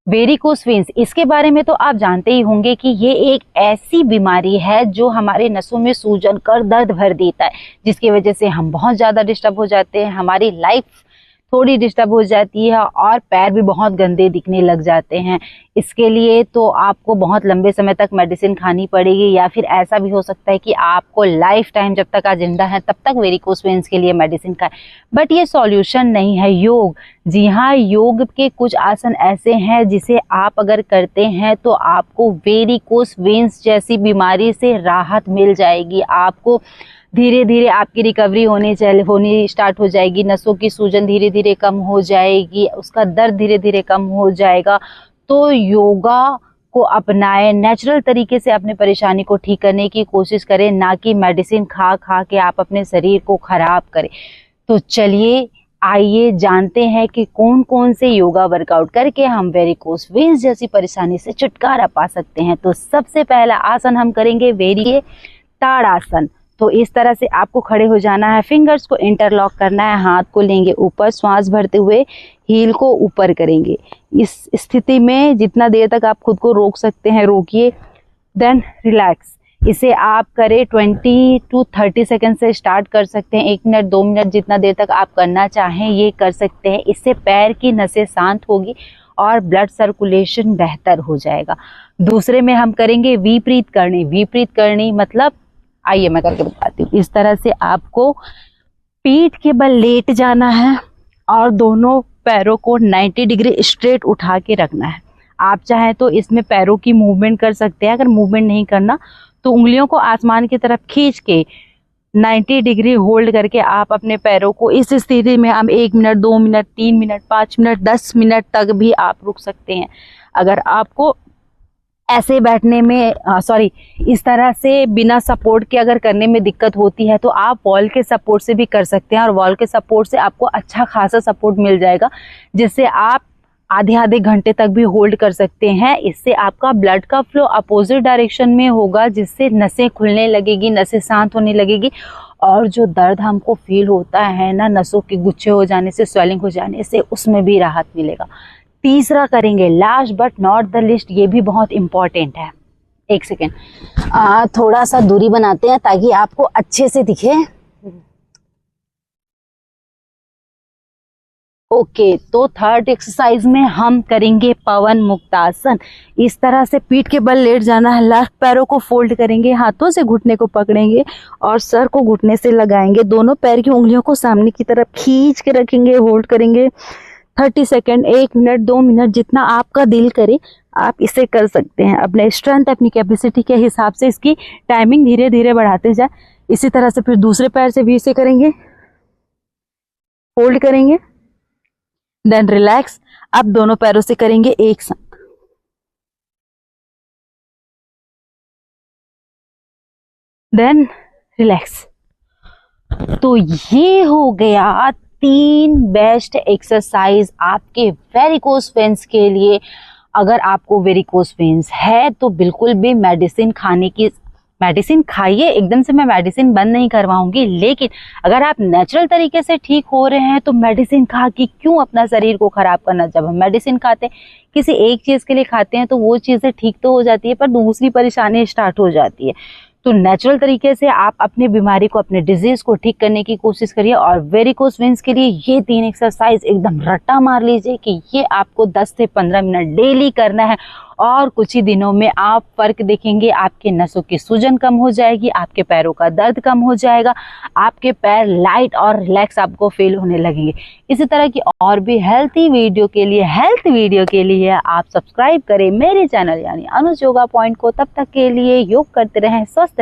Varicose veins, इसके बारे में तो आप जानते ही होंगे कि ये एक ऐसी बीमारी है जो हमारे नसों में सूजन कर दर्द भर देता है, जिसकी वजह से हम बहुत ज़्यादा डिस्टर्ब हो जाते हैं, हमारी लाइफ थोड़ी डिस्टर्ब हो जाती है और पैर भी बहुत गंदे दिखने लग जाते हैं। इसके लिए तो आपको बहुत लंबे समय तक मेडिसिन खानी पड़ेगी, या फिर ऐसा भी हो सकता है कि आपको लाइफ टाइम जब तक आप जिंदा हैं तब तक वेरिकोस वेन्स के लिए मेडिसिन खाएं। बट ये सॉल्यूशन नहीं है योग। जी हाँ, योग के कुछ आसन ऐसे हैं जिसे आप अगर करते हैं तो आपको वेरिकोस वेन्स जैसी बीमारी से राहत मिल जाएगी। आपको धीरे धीरे आपकी रिकवरी होनी स्टार्ट हो जाएगी, नसों की सूजन धीरे धीरे कम हो जाएगी, उसका दर्द धीरे धीरे कम हो जाएगा। तो योगा को अपनाएं, नेचुरल तरीके से अपने परेशानी को ठीक करने की कोशिश करें, ना कि मेडिसिन खा खा के आप अपने शरीर को खराब करें। तो चलिए आइए जानते हैं कि कौन कौन से योगा वर्कआउट करके हम वेरिकोस वेन्स जैसी परेशानी से छुटकारा पा सकते हैं। तो सबसे पहला आसन हम करेंगे ताड़ासन। तो इस तरह से आपको खड़े हो जाना है, फिंगर्स को इंटरलॉक करना है, हाथ को लेंगे ऊपर, श्वास भरते हुए हील को ऊपर करेंगे। इस स्थिति में जितना देर तक आप खुद को रोक सकते हैं रोकिए, देन रिलैक्स। इसे आप करें 20 to 30 सेकेंड से स्टार्ट कर सकते हैं, 1 मिनट 2 मिनट जितना देर तक आप करना चाहें ये कर सकते हैं। इससे पैर की नसें शांत होगी और ब्लड सर्कुलेशन बेहतर हो जाएगा। दूसरे में हम करेंगे विपरीत करनी। विपरीत करनी मतलब, आइए मैं करके बताती हूँ। इस तरह से आपको पीठ के बल लेट जाना है और दोनों पैरों को 90 डिग्री स्ट्रेट उठा के रखना है। आप चाहें तो इसमें पैरों की मूवमेंट कर सकते हैं, अगर मूवमेंट नहीं करना तो उंगलियों को आसमान की तरफ खींच के 90 डिग्री होल्ड करके आप अपने पैरों को इस स्थिति में हम 1 minute 2 minute 3 minute 5 minute 10 minute तक भी आप रुक सकते हैं। अगर आपको ऐसे बैठने में इस तरह से बिना सपोर्ट के अगर करने में दिक्कत होती है तो आप वॉल के सपोर्ट से भी कर सकते हैं, और वॉल के सपोर्ट से आपको अच्छा खासा सपोर्ट मिल जाएगा, जिससे आप आधे घंटे तक भी होल्ड कर सकते हैं। इससे आपका ब्लड का फ्लो अपोजिट डायरेक्शन में होगा, जिससे नसें खुलने लगेगी, नसें शांत होने लगेगी, और जो दर्द हमको फील होता है ना नसों के गुच्छे हो जाने से, स्वेलिंग हो जाने से, उसमें भी राहत मिलेगा। तीसरा करेंगे, last but not the list, ये भी बहुत इंपॉर्टेंट है। 1 सेकेंड, थोड़ा सा दूरी बनाते हैं ताकि आपको अच्छे से दिखे। ओके, तो थर्ड एक्सरसाइज में हम करेंगे पवन मुक्तासन। इस तरह से पीठ के बल लेट जाना है, लेफ्ट पैरों को फोल्ड करेंगे, हाथों से घुटने को पकड़ेंगे और सर को घुटने से लगाएंगे, दोनों पैर की उंगलियों को सामने की तरफ खींच के रखेंगे, होल्ड करेंगे 30 सेकेंड, 1 मिनट 2 मिनट जितना आपका दिल करे आप इसे कर सकते हैं। अपने स्ट्रेंथ, अपनी कैपेसिटी के हिसाब से इसकी टाइमिंग धीरे धीरे बढ़ाते जाए। इसी तरह से फिर दूसरे पैर से भी इसे करेंगे, होल्ड करेंगे, देन रिलैक्स। अब दोनों पैरों से करेंगे एक साथ, देन रिलैक्स। तो ये हो गया 3 बेस्ट एक्सरसाइज आपके वेरिकोस वेन्स के लिए। अगर आपको वेरिकोस वेन्स है तो बिल्कुल भी मेडिसिन खाइए। एकदम से मैं मेडिसिन बंद नहीं करवाऊंगी, लेकिन अगर आप नेचुरल तरीके से ठीक हो रहे हैं तो मेडिसिन खा के क्यों अपना शरीर को खराब करना। जब हम मेडिसिन खाते हैं, किसी एक चीज के लिए खाते हैं तो वो चीजें ठीक तो हो जाती है, पर दूसरी परेशानी स्टार्ट हो जाती है। तो नेचुरल तरीके से आप अपने बीमारी को, अपने डिजीज को ठीक करने की कोशिश करिए। और वेरिकोस वेन्स के लिए ये 3 एक्सरसाइज एकदम रट्टा मार लीजिए कि ये आपको 10 से 15 मिनट डेली करना है, और कुछ ही दिनों में आप फर्क देखेंगे। आपके नसों की सूजन कम हो जाएगी, आपके पैरों का दर्द कम हो जाएगा, आपके पैर लाइट और रिलैक्स आपको फील होने लगेंगे। इसी तरह की और भी हेल्थ वीडियो के लिए आप सब्सक्राइब करें मेरे चैनल यानी अनुज योगा पॉइंट को। तब तक के लिए योग करते रहें, स्वस्थ रहें।